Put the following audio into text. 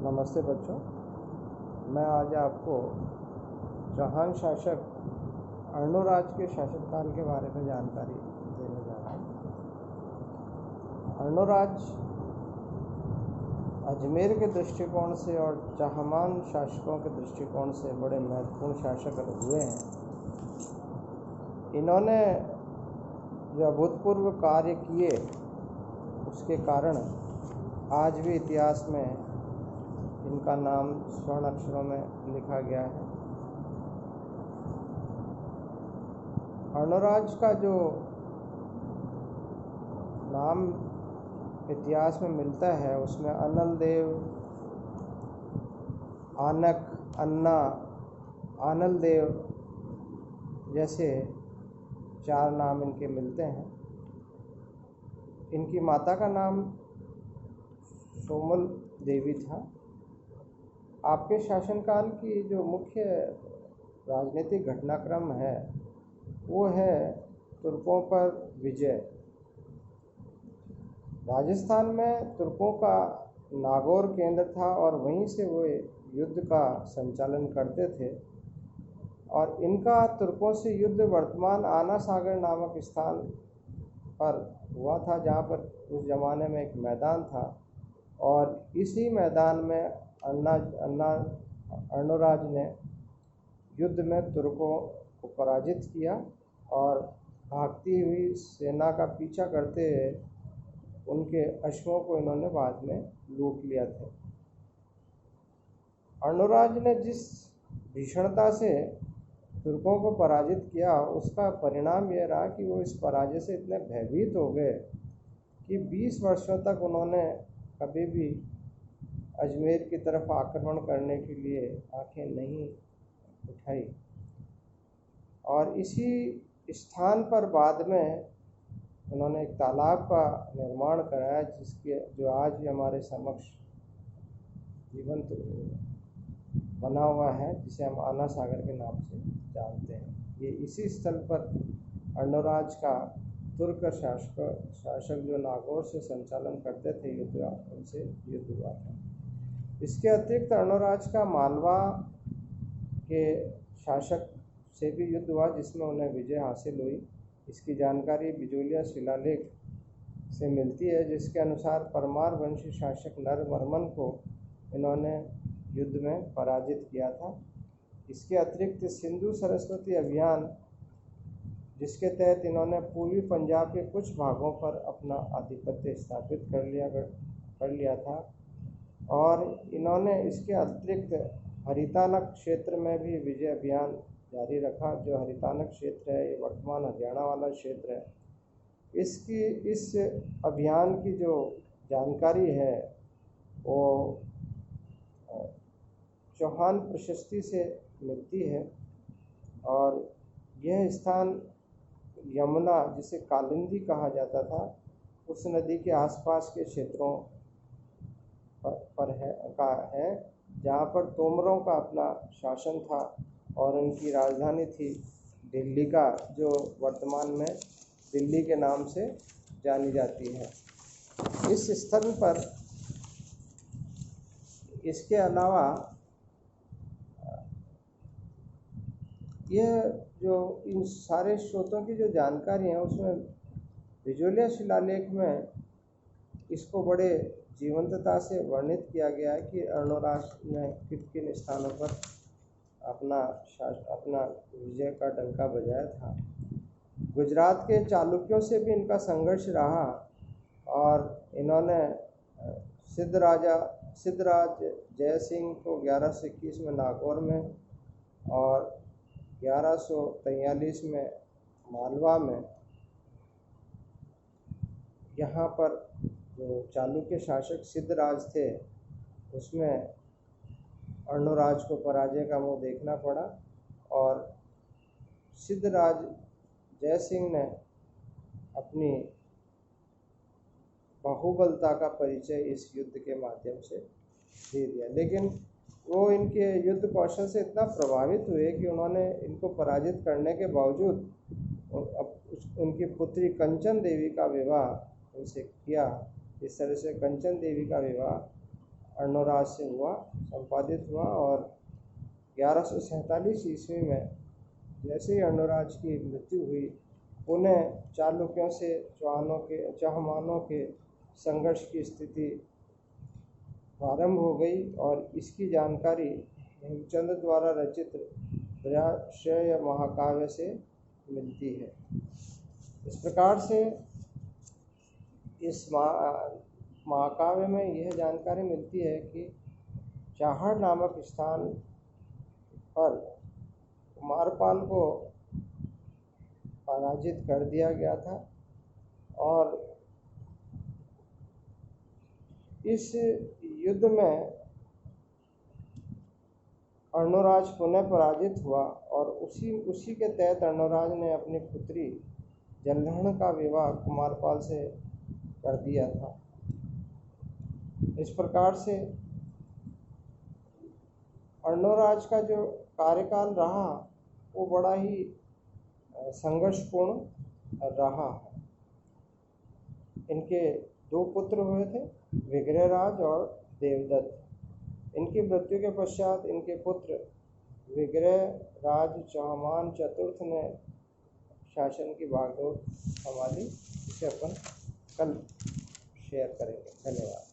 नमस्ते बच्चों, मैं आज आपको चौहान शासक अर्णोराज के शासनकाल के बारे में जानकारी देने जा रहा हूँ। अर्णोराज अजमेर के दृष्टिकोण से और चाहमान शासकों के दृष्टिकोण से बड़े महत्वपूर्ण शासक हुए हैं। इन्होंने जो अभूतपूर्व कार्य किए उसके कारण आज भी इतिहास में इनका नाम स्वर्ण अक्षरों में लिखा गया है। अर्णोराज का जो नाम इतिहास में मिलता है उसमें अनल देव, आनक, अन्ना, आनल देव जैसे 4 नाम इनके मिलते हैं। इनकी माता का नाम सोमल देवी था। आपके शासनकाल की जो मुख्य राजनीतिक घटनाक्रम है वो है तुर्कों पर विजय। राजस्थान में तुर्कों का नागौर केंद्र था और वहीं से वो युद्ध का संचालन करते थे और इनका तुर्कों से युद्ध वर्तमान आना सागर नामक स्थान पर हुआ था, जहाँ पर उस ज़माने में एक मैदान था और इसी मैदान में अर्णोराज ने युद्ध में तुर्कों को पराजित किया और भागती हुई सेना का पीछा करते हुए उनके अश्वों को इन्होंने बाद में लूट लिया था। अर्णोराज ने जिस भीषणता से तुर्कों को पराजित किया उसका परिणाम यह रहा कि वो इस पराजय से इतने भयभीत हो गए कि 20 वर्षों तक उन्होंने कभी भी अजमेर की तरफ आक्रमण करने के लिए आंखें नहीं उठाई। और इसी स्थान पर बाद में उन्होंने एक तालाब का निर्माण कराया जो आज भी हमारे समक्ष जीवंत बना हुआ है, जिसे हम आना सागर के नाम से जानते हैं। ये इसी स्थल पर अर्णोराज का तुर्क शासक जो नागौर से संचालन करते थे उनसे युद्ध हुआ था। इसके अतिरिक्त अर्णोराज का मालवा के शासक से भी युद्ध हुआ जिसमें उन्हें विजय हासिल हुई। इसकी जानकारी बिजोलिया शिलालेख से मिलती है, जिसके अनुसार परमार वंशी शासक नरवर्मन को इन्होंने युद्ध में पराजित किया था। इसके अतिरिक्त सिंधु सरस्वती अभियान, जिसके तहत इन्होंने पूर्वी पंजाब के कुछ भागों पर अपना आधिपत्य स्थापित कर लिया था और इन्होंने इसके अतिरिक्त हरितानक क्षेत्र में भी विजय अभियान जारी रखा। जो हरितानक क्षेत्र है ये वर्तमान हरियाणा वाला क्षेत्र है। इस अभियान की जो जानकारी है वो चौहान प्रशस्ति से मिलती है और यह स्थान यमुना, जिसे कालिंदी कहा जाता था, उस नदी के आसपास के क्षेत्रों पर है जहाँ पर तोमरों का अपना शासन था और उनकी राजधानी थी दिल्ली का, जो वर्तमान में दिल्ली के नाम से जानी जाती है। इस स्थल पर इसके अलावा यह जो इन सारे स्रोतों की जो जानकारी है उसमें बिजोलिया शिलालेख में इसको बड़े जीवंतता से वर्णित किया गया है कि अर्णोराज ने किन किन स्थानों पर अपना विजय का डंका बजाया था। गुजरात के चालुक्यों से भी इनका संघर्ष रहा और इन्होंने सिद्धराज जय सिंह को 1121 में नागौर में और 1143 में मालवा में, यहाँ पर जो चालुक्य शासक सिद्धराज थे उसमें अर्णोराज को पराजय का मुँह देखना पड़ा और सिद्धराज जय सिंह ने अपनी बाहुबलता का परिचय इस युद्ध के माध्यम से दे दिया। लेकिन वो इनके युद्ध कौशल से इतना प्रभावित हुए कि उन्होंने इनको पराजित करने के बावजूद उनकी पुत्री कंचन देवी का विवाह उनसे किया। इस तरह से कंचन देवी का विवाह अर्णोराज से हुआ, संपादित हुआ। और 1147 ईस्वी में जैसे ही अर्णोराज की मृत्यु हुई, पुनः चालुक्यों से चौहानों के संघर्ष की स्थिति प्रारंभ हो गई और इसकी जानकारी हेमचंद्र द्वारा रचित त्रयाश्रय महाकाव्य से मिलती है। इस प्रकार से इस महाकाव्य में यह जानकारी मिलती है कि चाहड़ नामक स्थान पर कुमारपाल को पराजित कर दिया गया था और इस युद्ध में अर्णोराज पुनः पराजित हुआ और उसी के तहत अर्णोराज ने अपनी पुत्री जलहरण का विवाह कुमारपाल से कर दिया था। इस प्रकार से अर्णोराज का जो कार्यकाल रहा वो बड़ा ही संघर्षपूर्ण रहा। इनके 2 पुत्र हुए थे, विग्रहराज और देवदत्त। इनकी मृत्यु के पश्चात इनके पुत्र विग्रहराज चौहान चतुर्थ ने शासन की बागडोर संभाली। इसे अपन कल शेयर करेंगे। धन्यवाद।